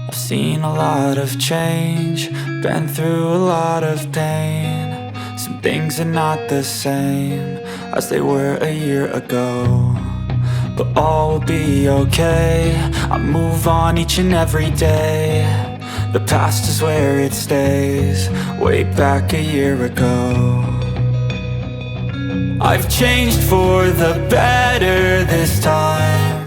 I've seen a lot of change, been through a lot of pain. Some things are not the same as they were a year ago, but all will be okay. I move on each and every day. The past is where it stays, way back a year ago. I've changed for the better this time.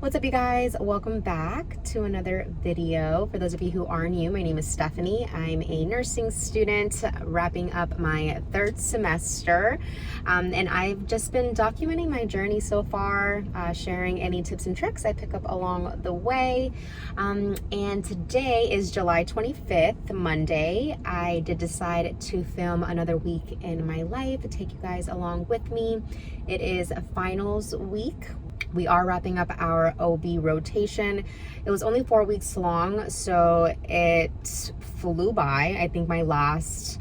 What's up, you guys? Welcome back to another video. For those of you who are new, my name is Stephanie. I'm a nursing student wrapping up my third semester, and I've just been documenting my journey so far, sharing any tips and tricks I pick up along the way. And today is July 25th, Monday. I did decide to film another week in my life to take you guys along with me. It is a finals week. We are wrapping up our OB rotation. It was only 4 weeks long, so it flew by. I think my last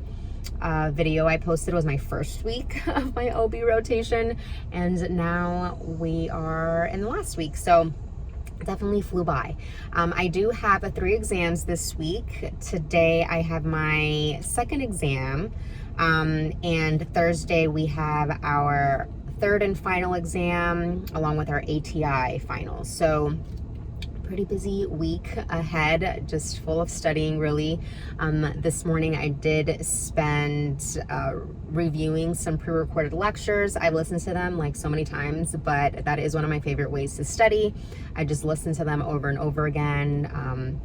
video I posted was my first week of my OB rotation, and now we are in the last week. So definitely flew by. I do have 3 exams this week. Today I have my second exam, and Thursday we have our third and final exam along with our ATI finals. So pretty busy week ahead, just full of studying really. This morning I did spend reviewing some pre-recorded lectures. I've listened to them like so many times, but that is one of my favorite ways to study. I just listen to them over and over again,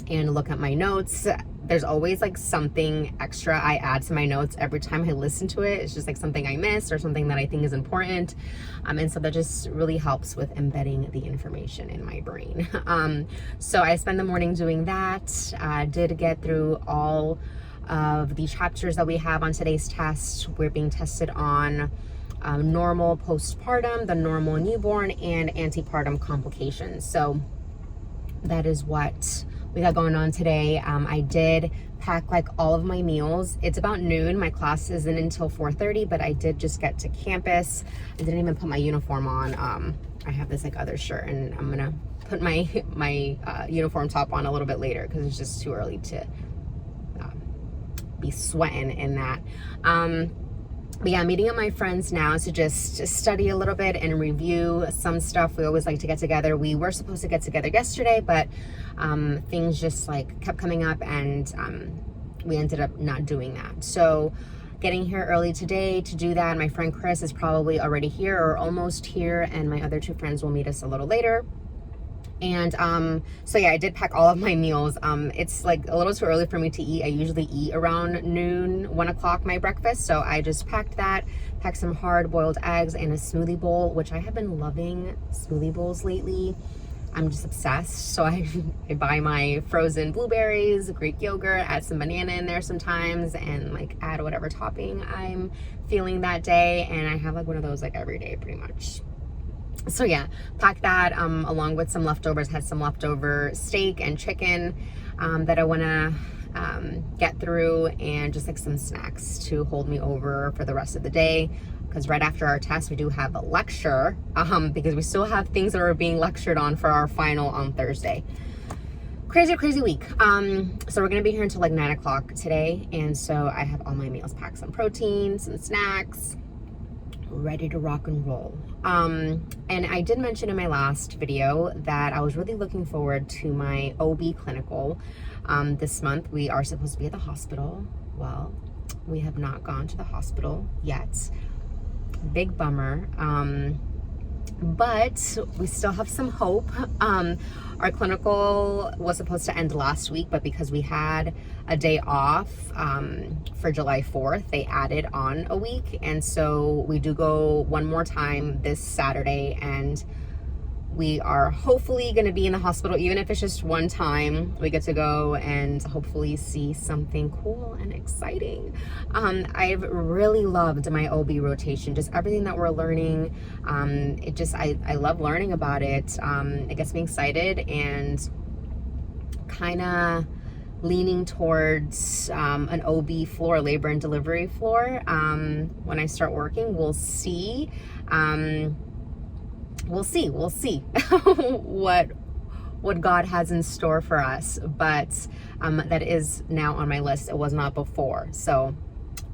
and look at my notes. There's always like something extra I add to my notes every time I listen to it. It's just like something I missed or something that I think is important. And so that just really helps with embedding the information in my brain. So I spend the morning doing that. Did get through all of the chapters that we have on today's test. We're being tested on normal postpartum, the normal newborn, and antepartum complications. So that is what we got going on today. I did pack like all of my meals. It's about noon. My class isn't until 4:30, but I did just get to campus. I didn't even put my uniform on. I have this like other shirt, and I'm gonna put my uniform top on a little bit later because it's just too early to be sweating in that. But yeah, meeting up my friends now to just study a little bit and review some stuff. We always like to get together. We were supposed to get together yesterday, but things just like kept coming up, and we ended up not doing that. So getting here early today to do that. My friend Chris is probably already here or almost here, and my other 2 friends will meet us a little later. And so yeah, I did pack all of my meals. It's like a little too early for me to eat. I usually eat around noon, 1 o'clock, my breakfast. So I just packed some hard boiled eggs and a smoothie bowl, which I have been loving smoothie bowls lately. I'm just obsessed. So I buy my frozen blueberries, Greek yogurt, add some banana in there sometimes, and like add whatever topping I'm feeling that day. And I have like one of those like every day pretty much. So yeah, packed that along with some leftovers. Had some leftover steak and chicken that I want to get through, and just like some snacks to hold me over for the rest of the day, because right after our test we do have a lecture, because we still have things that are being lectured on for our final on Thursday. Crazy week. So we're gonna be here until like 9 o'clock today, and so I have all my meals packed, some protein, some snacks, ready to rock and roll. And I did mention in my last video that I was really looking forward to my OB clinical. This month we are supposed to be at the hospital. Well, we have not gone to the hospital yet. Big bummer. But we still have some hope. Our clinical was supposed to end last week, but because we had a day off for July 4th, they added on a week. And so we do go one more time this Saturday, and we are hopefully going to be in the hospital, even if it's just one time. We get to go and hopefully see something cool and exciting. I've really loved my OB rotation, just everything that we're learning. I love learning about it. It gets me excited and kind of leaning towards an OB floor, labor and delivery floor. When I start working, we'll see. We'll see what God has in store for us, but that is now on my list. It was not before. So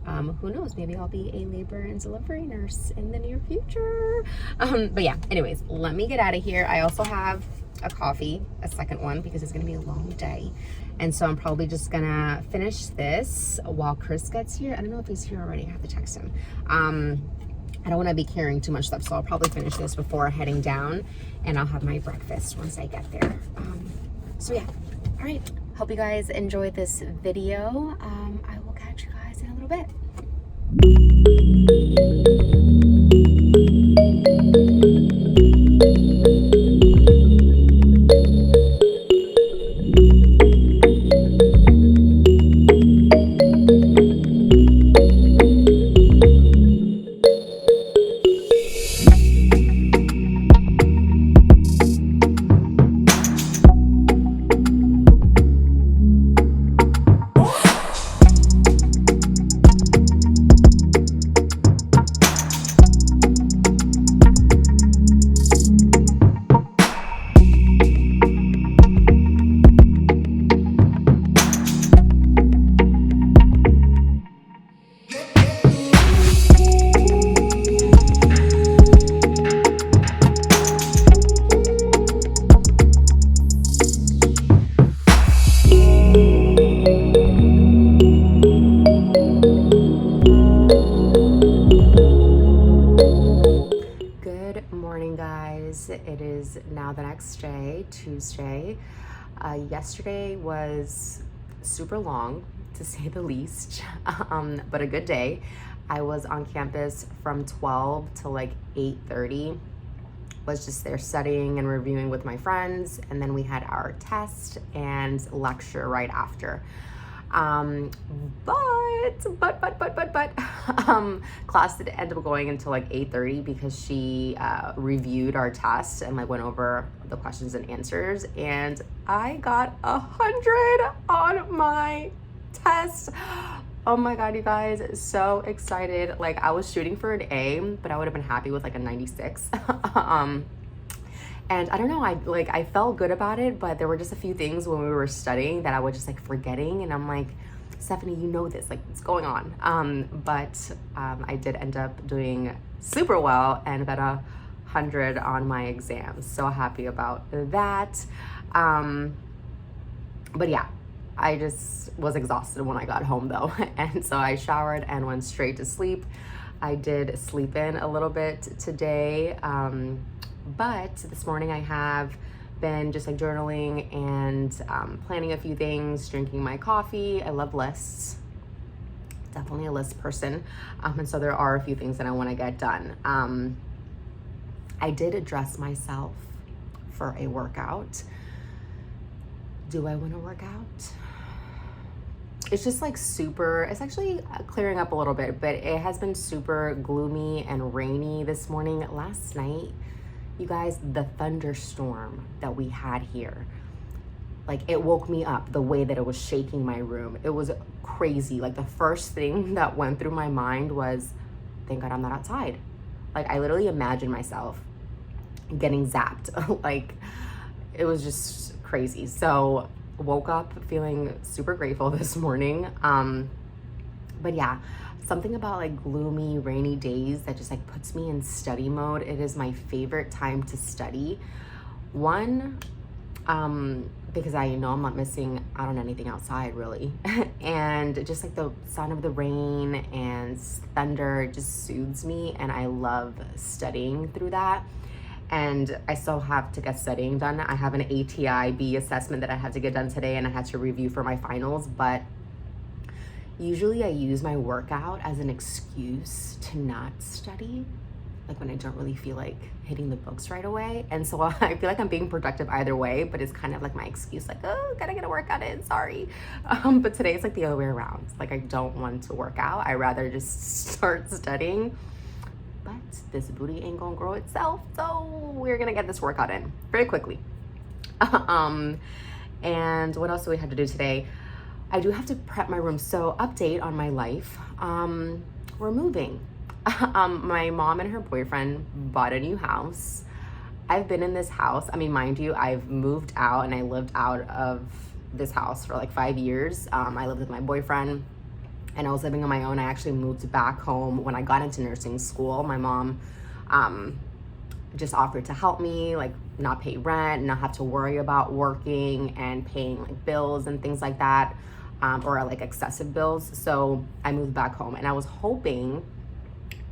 who knows, maybe I'll be a labor and delivery nurse in the near future. But yeah, anyways, let me get out of here. I also have a coffee, a second one, because it's gonna be a long day, and so I'm probably just gonna finish this while Chris gets here. I don't know if he's here already. I have to text him. I don't want to be carrying too much stuff, so I'll probably finish this before heading down, and I'll have my breakfast once I get there. So yeah, all right. Hope you guys enjoyed this video. I will catch you guys in a little bit. the next day, Tuesday. Yesterday was super long, to say the least, but a good day. I was on campus from 12 to like 8:30. Was just there studying and reviewing with my friends, and then we had our test and lecture right after. Class did end up going until like 8:30 because she reviewed our test and like went over the questions and answers, and I got 100 on my test. Oh my god, you guys, so excited. Like, I was shooting for an A, but I would have been happy with like a 96. And I don't know, I felt good about it, but there were just a few things when we were studying that I was just like forgetting, and I'm like, Stephanie, you know this, like, what's going on? I did end up doing super well and got 100 on my exams. So happy about that. But yeah, I just was exhausted when I got home though. And so I showered and went straight to sleep. I did sleep in a little bit today. But this morning I have been just like journaling and planning a few things, drinking my coffee. I love lists. Definitely a list person. And so there are a few things that I want to get done. I did dress myself for a workout. Do I want to work out? It's just like super, it's actually clearing up a little bit, but it has been super gloomy and rainy this morning. Last night, you guys, the thunderstorm that we had here, like, it woke me up the way that it was shaking my room. It was crazy. Like, the first thing that went through my mind was, thank God I'm not outside. Like, I literally imagined myself getting zapped. Like, it was just crazy. So woke up feeling super grateful this morning. But yeah, something about like gloomy, rainy days that just like puts me in study mode. It is my favorite time to study. One, because I know I'm not missing out on anything outside really. And just like the sound of the rain and thunder just soothes me, and I love studying through that. And I still have to get studying done. I have an ATIB assessment that I have to get done today, and I had to review for my finals, but usually I use my workout as an excuse to not study, like when I don't really feel like hitting the books right away. And so I feel like I'm being productive either way, but it's kind of like my excuse, like, oh, gotta get a workout in, sorry. But today it's like the other way around. Like, I don't want to work out. I rather just start studying. But this booty ain't gonna grow itself, so we're gonna get this workout in very quickly. And what else do we have to do today? I do have to prep my room. So update on my life. We're moving. My mom and her boyfriend bought a new house. I've been in this house. I mean, mind you, I've moved out and I lived out of this house for like 5 years. I lived with my boyfriend and I was living on my own. I actually moved back home when I got into nursing school. My mom just offered to help me, like, not pay rent, not have to worry about working and paying like bills and things like that, or like excessive bills. So I moved back home, and I was hoping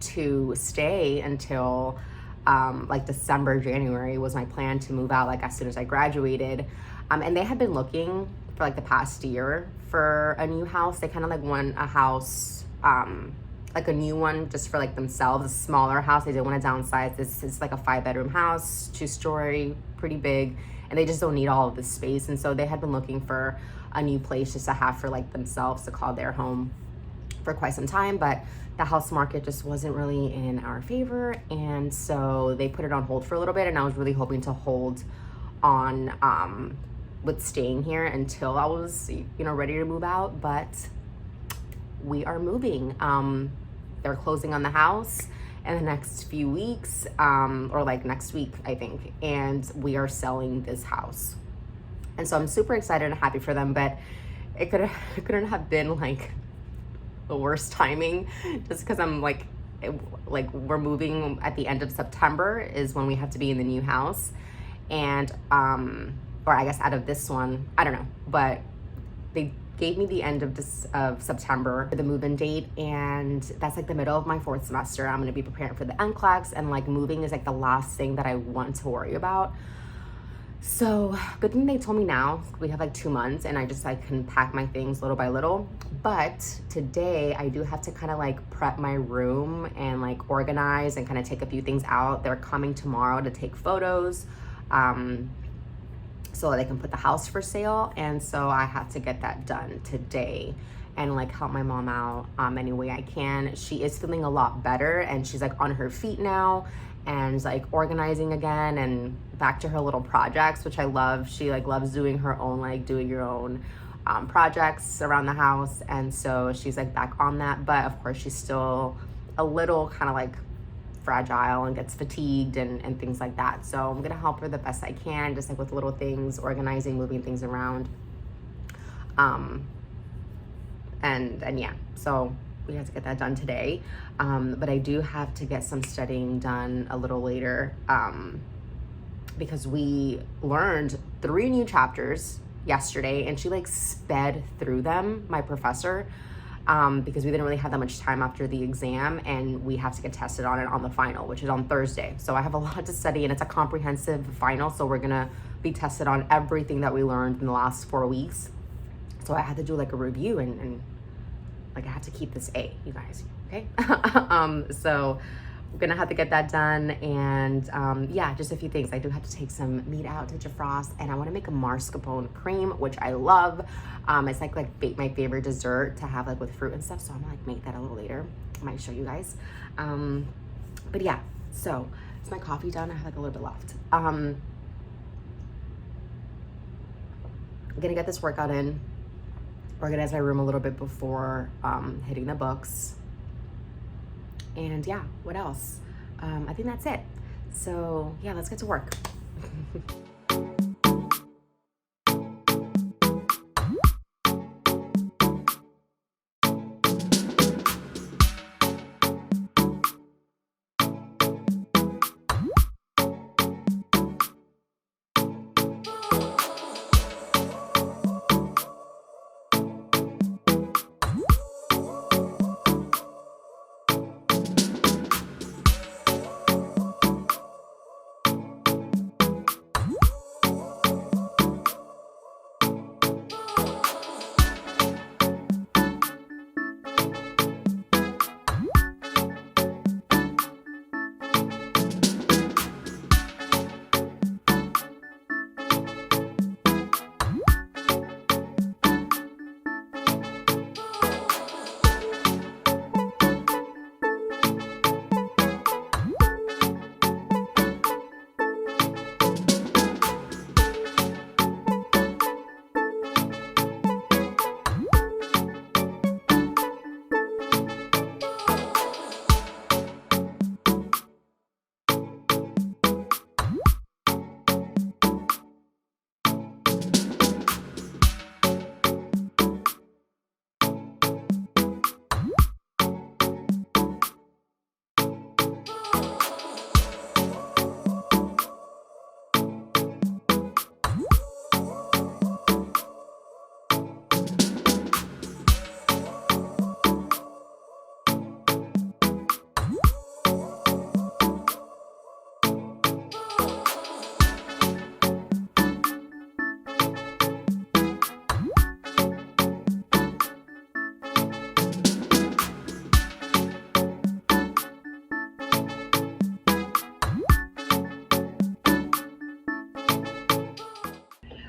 to stay until like December, January was my plan to move out like as soon as I graduated. And they had been looking for like the past year for a new house. They kind of like want a house, like a new one just for like themselves, a smaller house. They didn't want to downsize. This is like a 5-bedroom house, 2-story, pretty big, and they just don't need all of this space. And so they had been looking for a new place just to have for like themselves to call their home for quite some time, but the house market just wasn't really in our favor, and so they put it on hold for a little bit. And I was really hoping to hold on with staying here until I was, ready to move out. But we are moving. They're closing on the house in the next few weeks, or like next week, I think, and we are selling this house. And so I'm super excited and happy for them, but it couldn't have been like the worst timing, just because I'm like we're moving at the end of September is when we have to be in the new house, and or I guess out of this one, I don't know, but they gave me the end of September for the move-in date, and that's like the middle of my 4th semester. I'm going to be preparing for the NCLEX, and like moving is like the last thing that I want to worry about. So good thing they told me now. We have like 2 months and I can pack my things little by little. But today I do have to kind of like prep my room and like organize and kind of take a few things out. They're coming tomorrow to take photos so they can put the house for sale. And so I have to get that done today and like help my mom out any way I can. She is feeling a lot better and she's like on her feet now and like organizing again and back to her little projects, which I love. She like loves doing her own, like doing your own projects around the house. And so she's like back on that, but of course she's still a little kind of like fragile and gets fatigued and things like that. So I'm gonna help her the best I can, just like with little things, organizing, moving things around. And yeah, so we have to get that done today. But I do have to get some studying done a little later because we learned 3 new chapters yesterday and she like sped through them, my professor, because we didn't really have that much time after the exam and we have to get tested on it on the final, which is on Thursday. So I have a lot to study and it's a comprehensive final. So we're gonna be tested on everything that we learned in the last 4 weeks. So I had to do like a review and like I have to keep this A, you guys, okay? So we're gonna have to get that done. And yeah, just a few things. I do have to take some meat out to defrost and I wanna make a mascarpone cream, which I love. It's like my favorite dessert to have like with fruit and stuff. So I'm gonna like make that a little later. I might show you guys. But yeah, so is my coffee done? I have like a little bit left. I'm gonna get this workout in, organize my room a little bit before hitting the books. And yeah, what else? I think that's it. So yeah, let's get to work.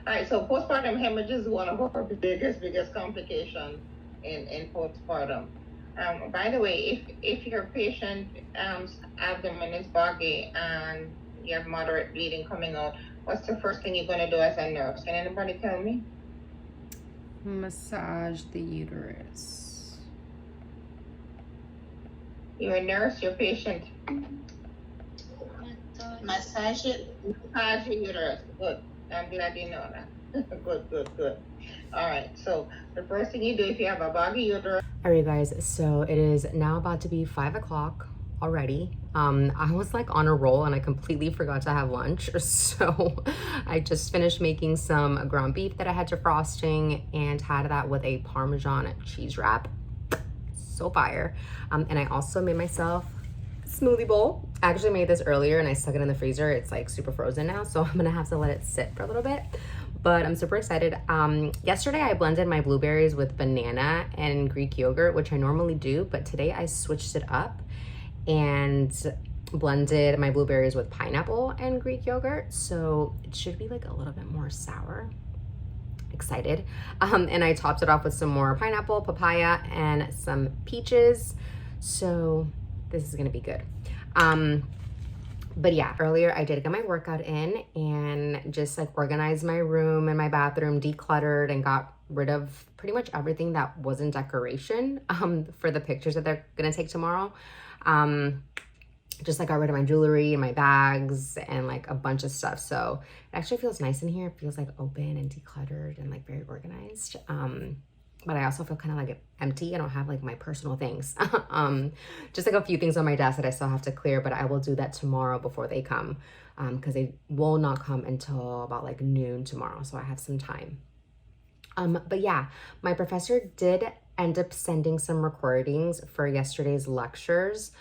All right, so postpartum hemorrhage is one of our biggest complications in postpartum. By the way, if your patient abdomen is boggy and you have moderate bleeding coming out, what's the first thing you're going to do as a nurse? Can anybody tell me? Massage the uterus. You're a nurse, your patient. Massage it. Massage your uterus. Good. I'm glad you know that. Good. All right, so the first thing you do if you have a boggy uterus. All right, guys, so it is now about to be 5 o'clock already. I was like on a roll and I completely forgot to have lunch. So I just finished making some ground beef that I had defrosting and had that with a Parmesan cheese wrap. So fire. And I also made myself a smoothie bowl I actually made this earlier and I stuck it in the freezer. It's like super frozen now, so I'm gonna have to let it sit for a little bit. But I'm super excited. Yesterday I blended my blueberries with banana and Greek yogurt, which I normally do, but today I switched it up and blended my blueberries with pineapple and Greek yogurt. So it should be like a little bit more sour. Excited. And I topped it off with some more pineapple, papaya, and some peaches. So this is gonna be good. But yeah, earlier I did get my workout in and just like organized my room and my bathroom, decluttered, and got rid of pretty much everything that wasn't decoration for the pictures that they're gonna take tomorrow. Just like got rid of my jewelry and my bags and like a bunch of stuff. So it actually feels nice in here. It feels like open and decluttered and like very organized. But I also feel kind of like empty. I don't have like my personal things. Just like a few things on my desk that I still have to clear, but I will do that tomorrow before they come, because they will not come until about like noon tomorrow. So I have some time. But yeah, my professor did end up sending some recordings for yesterday's lectures.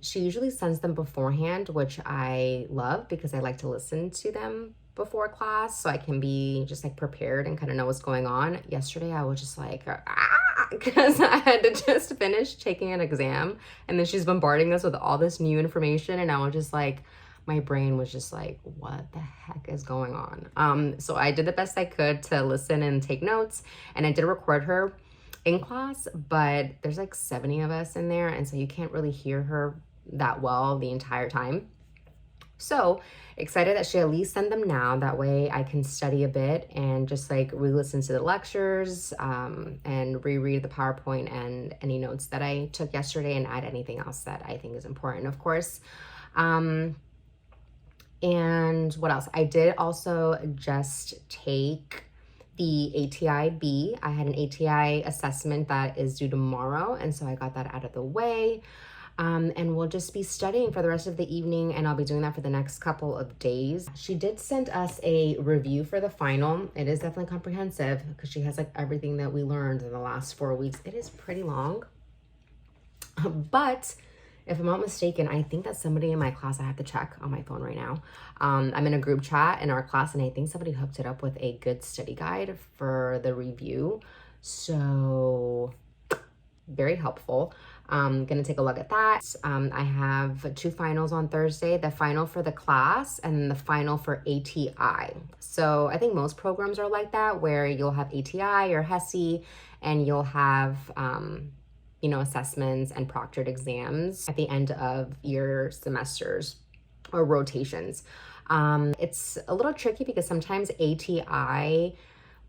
She usually sends them beforehand, which I love because I like to listen to them before class so I can be just like prepared and kind of know what's going on. Yesterday I was just like, because I had to just finish taking an exam and then she's bombarding us with all this new information and I was just like, my brain was just like, what the heck is going on? So I did the best I could to listen and take notes, and I did record her in class, but there's like 70 of us in there, and so you can't really hear her that well the entire time. So excited that she at least sent them now. That way I can study a bit and just like re-listen to the lectures and reread the PowerPoint and any notes that I took yesterday and add anything else that I think is important, of course. And what else? I did also just take the ATI-B. I had an ATI assessment that is due tomorrow, and so I got that out of the way. And we'll just be studying for the rest of the evening, and I'll be doing that for the next couple of days. She did send us a review for the final. It is definitely comprehensive because she has like everything that we learned in the last 4 weeks. It is pretty long, but if I'm not mistaken, I think that somebody in my class, I have to check on my phone right now. I'm in a group chat in our class, and I think somebody hooked it up with a good study guide for the review. So very helpful. I'm gonna take a look at that. I have 2 finals on Thursday, the final for the class and the final for ATI. So I think most programs are like that, where you'll have ATI or HESI, and you'll have, you know, assessments and proctored exams at the end of your semesters or rotations. It's a little tricky because sometimes ATI,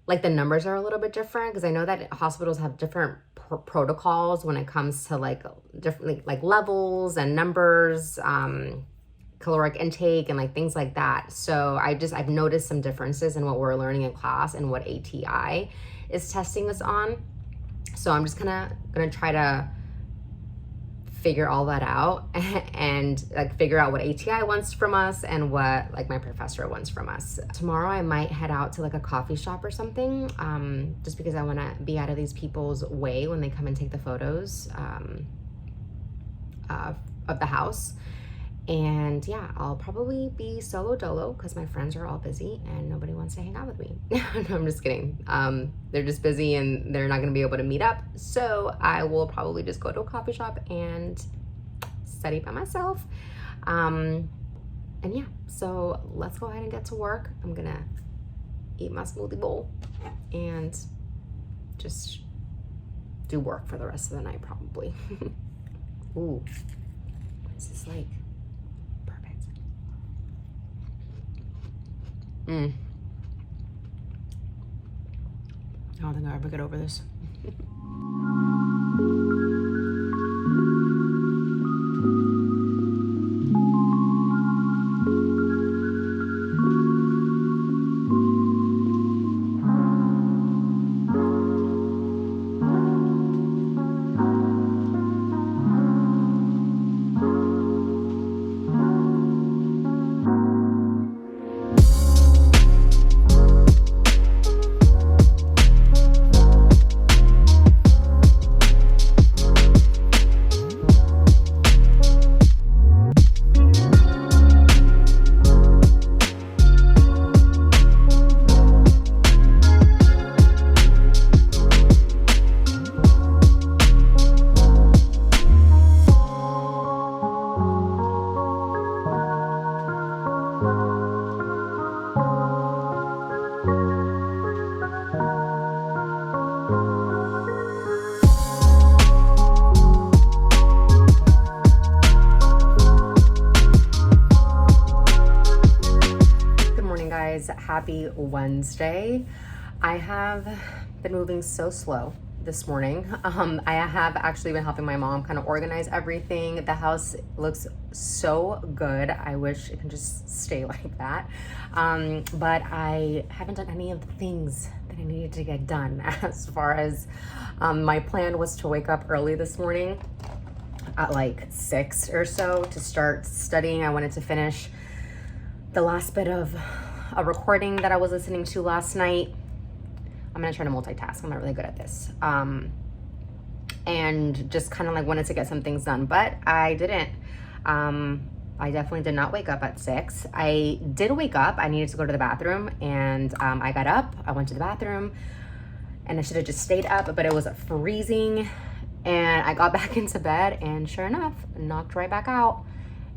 like the numbers are a little bit different, because I know that hospitals have different protocols when it comes to like different like levels and numbers, caloric intake and like things like that. So I've noticed some differences in what we're learning in class and what ATI is testing us on. So I'm just gonna try to figure all that out and like figure out what ATI wants from us and what like my professor wants from us. Tomorrow I might head out to like a coffee shop or something, just because I want to be out of these people's way when they come and take the photos of the house. And yeah, I'll probably be solo dolo because my friends are all busy and nobody wants to hang out with me. No, I'm just kidding. They're just busy and they're not going to be able to meet up. So I will probably just go to a coffee shop and study by myself. And yeah, so let's go ahead and get to work. I'm going to eat my smoothie bowl and just do work for the rest of the night probably. Ooh, this is like perfect. I don't think I'll ever get over this. happy Wednesday. I have been moving so slow this morning. I have actually been helping my mom kind of organize everything. The house looks so good. I wish it can just stay like that. But I haven't done any of the things that I needed to get done. As far as my plan was to wake up early this morning at like 6 or so to start studying. I wanted to finish the last bit of a recording that I was listening to last night. I'm gonna try to multitask. I'm not really good at this. And just kind of like wanted to get some things done, but I didn't. I definitely did not wake up at 6. I did wake up. I needed to go to the bathroom, and I got up. I went to the bathroom, and I should have just stayed up, but it was freezing. And I got back into bed, and sure enough, knocked right back out,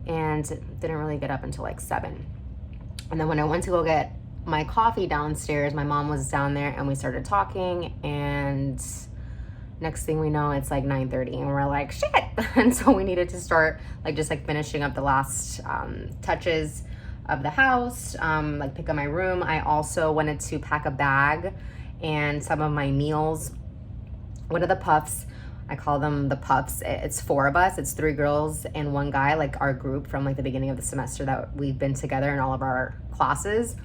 and didn't really get up until like 7. And then when I went to go get my coffee downstairs, my mom was down there, and we started talking, and next thing we know, it's like 9:30, and we're like, shit. And so we needed to start like just like finishing up the last touches of the house, like pick up my room. I also wanted to pack a bag and some of my meals. One of the puffs, I call them the puffs. It's 4 of us. It's 3 girls and 1 guy, like our group from like the beginning of the semester that we've been together in all of our classes.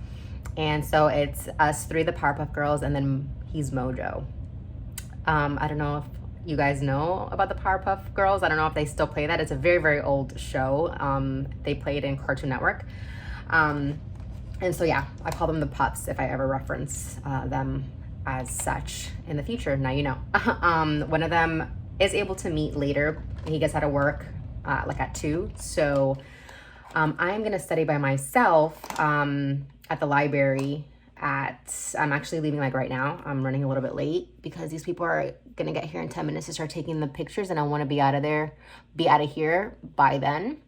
And so it's us 3, the Powerpuff Girls, and then he's Mojo. I don't know if you guys know about the Powerpuff Girls. I don't know if they still play that. It's a very, very old show. They played in Cartoon Network. And so yeah, I call them the Puffs if I ever reference them as such in the future. Now you know. One of them is able to meet later. He gets out of work like at 2. So I'm gonna study by myself at the library I'm actually leaving like right now. I'm running a little bit late because these people are gonna get here in 10 minutes to start taking the pictures, and I want to be out of here by then.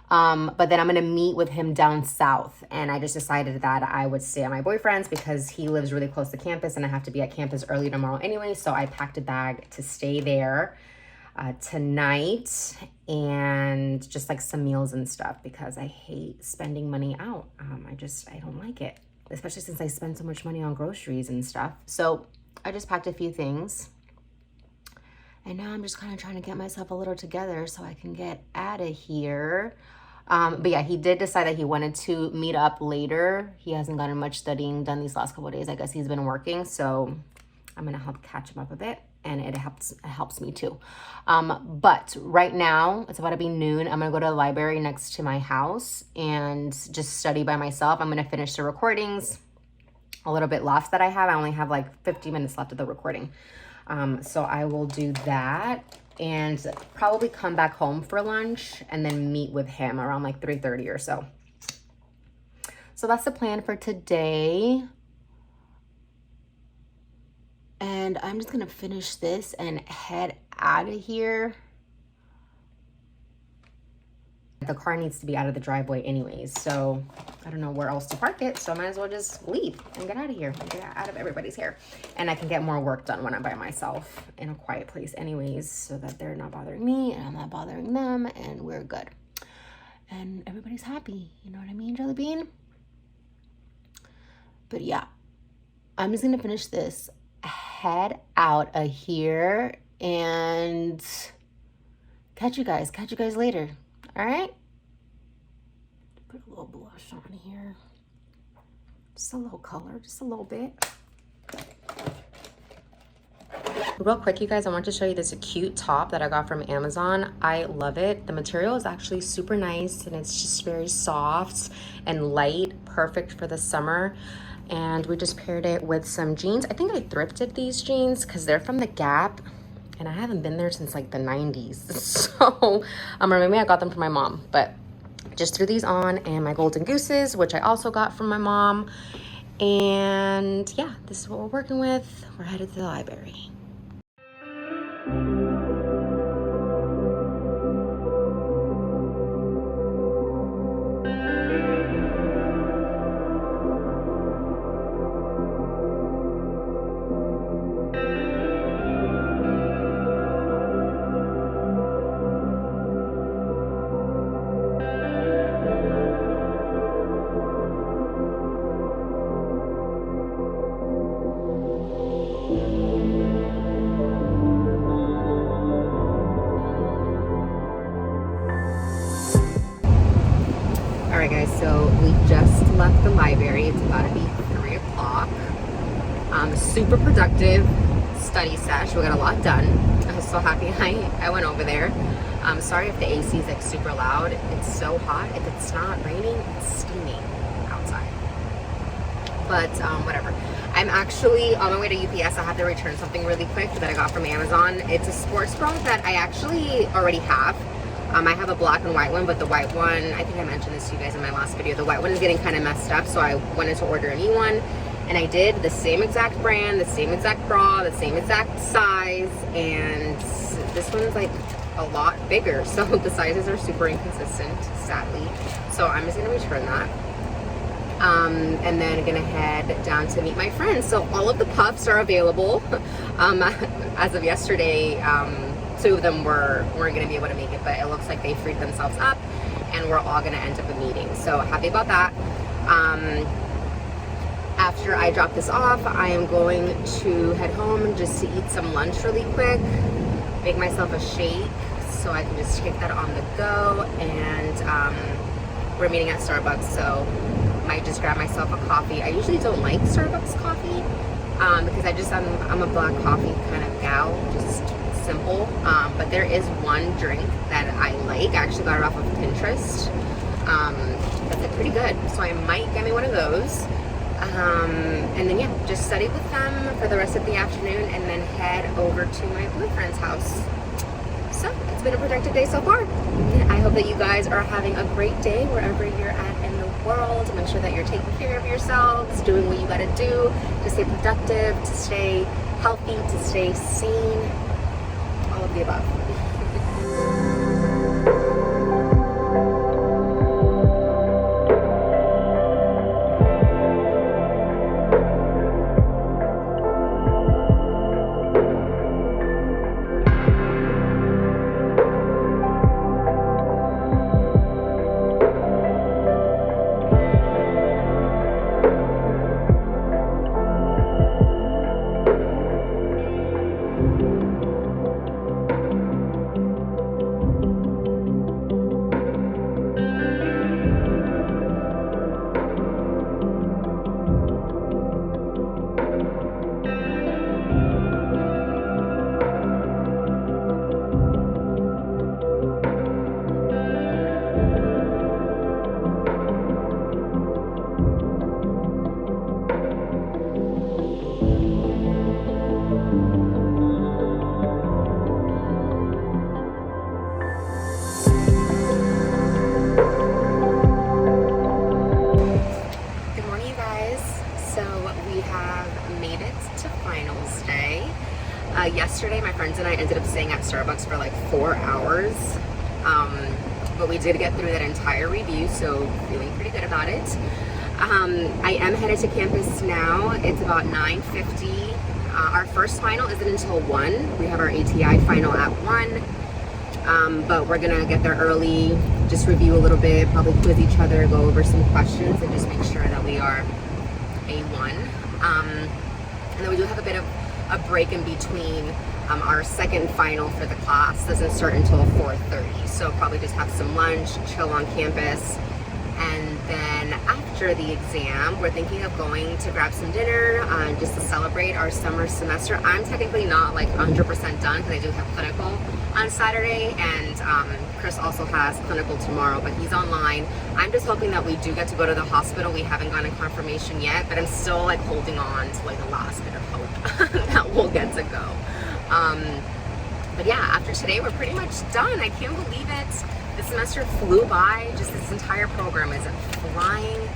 But then I'm gonna meet with him down south, and I just decided that I would stay at my boyfriend's because he lives really close to campus, and I have to be at campus early tomorrow anyway. So I packed a bag to stay there tonight, and just like some meals and stuff, because I hate spending money out. I don't like it, especially since I spend so much money on groceries and stuff. So I just packed a few things, and now I'm just kind of trying to get myself a little together so I can get out of here. But yeah, he did decide that he wanted to meet up later. He hasn't gotten much studying done these last couple of days. I guess he's been working, so I'm gonna help catch him up a bit, and it helps me too. But right now it's about to be noon. I'm gonna go to the library next to my house and just study by myself. I'm gonna finish the recordings, a little bit left that I have. I only have like 50 minutes left of the recording. So I will do that and probably come back home for lunch and then meet with him around like 3:30 or so. So that's the plan for today. And I'm just gonna finish this and head out of here. The car needs to be out of the driveway anyways, so I don't know where else to park it, so I might as well just leave and get out of here and get out of everybody's hair. And I can get more work done when I'm by myself in a quiet place anyways, so that they're not bothering me and I'm not bothering them, and we're good. And everybody's happy, you know what I mean, Jelly Bean? But yeah, I'm just gonna finish this, head out of here, and catch you guys later. All right, put a little blush on here, just a little color, just a little bit. Real quick, you guys, I want to show you this cute top that I got from Amazon. I love it. The material is actually super nice, and it's just very soft and light, perfect for the summer. And we just paired it with some jeans. I think I thrifted these jeans because they're from the Gap, and I haven't been there since like the 90s. So maybe I got them from my mom, but just threw these on, and my golden gooses, which I also got from my mom. And yeah, this is what we're working with. We're headed to the library. super productive study sesh. We got a lot done. I was so happy I went over there. I'm sorry if the AC is like super loud. It's so hot. If it's not raining, it's steaming outside. But whatever. I'm actually on my way to UPS. I have to return something really quick that I got from Amazon. It's a sports bra that I actually already have. I have a black and white one, but the white one, I think I mentioned this to you guys in my last video, the white one is getting kind of messed up, so I wanted to order a new one. And I did the same exact brand, the same exact bra, the same exact size, and this one's like a lot bigger, so the sizes are super inconsistent, sadly. So I'm just gonna return that. And then gonna head down to meet my friends. So all of the puffs are available. As of yesterday, 2 of them weren't gonna be able to make it, but it looks like they freed themselves up and we're all gonna end up a meeting. So happy about that. After I drop this off, I am going to head home just to eat some lunch really quick, make myself a shake so I can just take that on the go. And we're meeting at Starbucks, so might just grab myself a coffee. I usually don't like Starbucks coffee because I'm a black coffee kind of gal, just simple. But there is one drink that I like. I actually got it off of Pinterest. That's like pretty good, so I might get me one of those. And then yeah, just study with them for the rest of the afternoon and then head over to my boyfriend's house. So it's been a productive day so far. I hope that you guys are having a great day wherever you're at in the world. Make sure that you're taking care of yourselves, doing what you gotta do to stay productive, to stay healthy, to stay sane, all of the above. Yesterday, my friends and I ended up staying at Starbucks for like 4 hours, but we did get through that entire review, so feeling pretty good about it. I am headed to campus now. It's about 9:50. Our first final isn't until 1. We have our ATI final at 1, but we're gonna get there early, just review a little bit, probably quiz each other, go over some questions, and just make sure that we are A1. And then we do have a bit of a break in between. Our second final for the class doesn't start until 4:30, so probably just have some lunch, chill on campus, and then after the exam we're thinking of going to grab some dinner just to celebrate our summer semester. I'm technically not like 100% done because I do have clinical on Saturday, and Chris also has clinical tomorrow, but he's online. I'm just hoping that we do get to go to the hospital. We haven't gotten confirmation yet, but I'm still like holding on to like the last bit of hope that we'll get to go. But yeah, after today we're pretty much done. I can't believe it. The semester flew by. Just this entire program is flying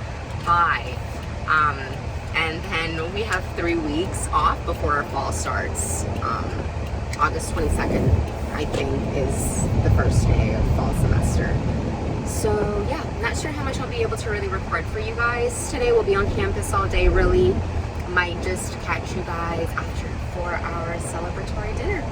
by. And then we have 3 weeks off before our fall starts. August 22nd, I think, is the first day of fall semester. So yeah, not sure how much I'll be able to really record for you guys today. We'll be on campus all day, really. Might just catch you guys after 4-hour celebratory dinner.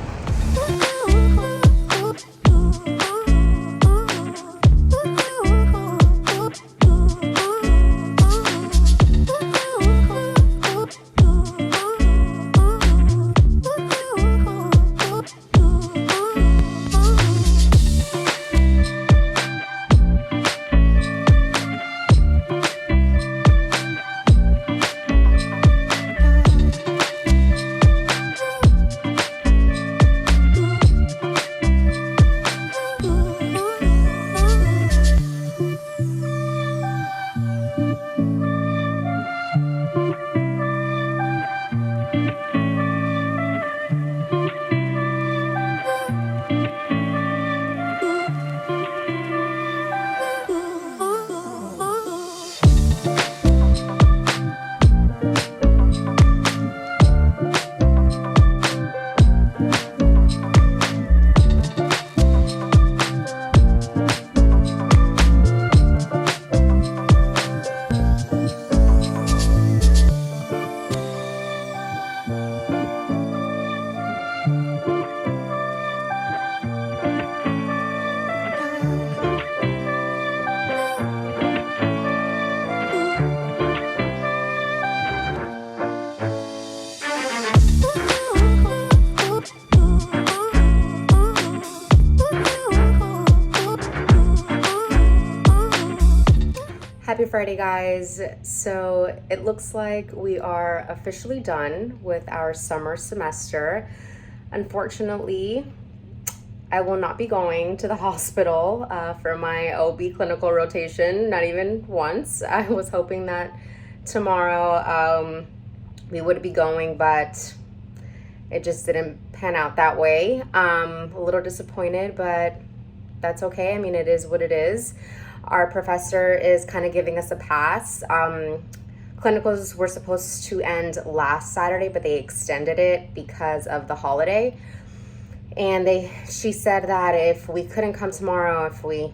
Happy Friday, guys. So it looks like we are officially done with our summer semester. Unfortunately, I will not be going to the hospital for my OB clinical rotation, not even once. I was hoping that tomorrow we would be going, but it just didn't pan out that way. A little disappointed, but that's okay. I mean, it is what it is. Our professor is kind of giving us a pass. Clinicals were supposed to end last Saturday, but they extended it because of the holiday. And she said that if we couldn't come tomorrow, if we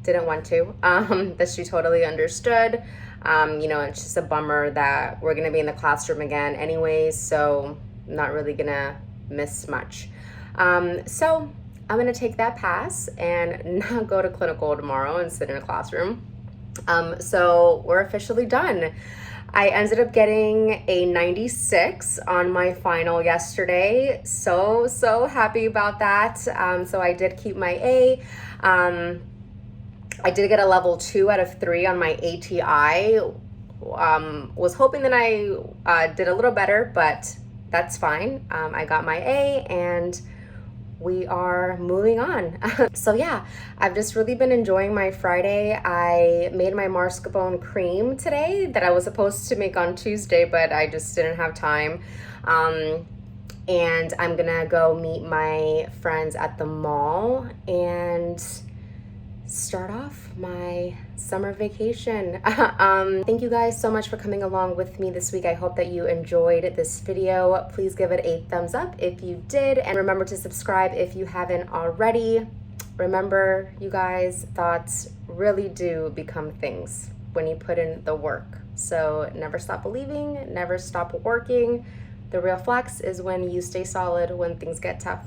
didn't want to, that she totally understood. It's just a bummer that we're gonna be in the classroom again anyways, so I'm not really gonna miss much. So I'm gonna take that pass and not go to clinical tomorrow and sit in a classroom. So we're officially done. I ended up getting a 96 on my final yesterday. So happy about that. So I did keep my A. I did get a level 2 out of 3 on my ATI. Was hoping that I did a little better, but that's fine. I got my A and we are moving on. So yeah, I've just really been enjoying my Friday. I made my mascarpone cream today that I was supposed to make on Tuesday, but I just didn't have time. And I'm gonna go meet my friends at the mall and start off my summer vacation. Thank you guys so much for coming along with me this week. I hope that you enjoyed this video. Please give it a thumbs up if you did, and remember to subscribe if you haven't already. Remember, you guys, thoughts really do become things when you put in the work. So never stop believing, never stop working. The real flex is when you stay solid when things get tough.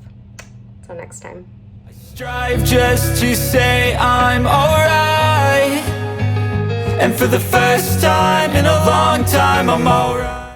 Till next time. Strive just to say I'm alright, and for the first time in a long time I'm alright.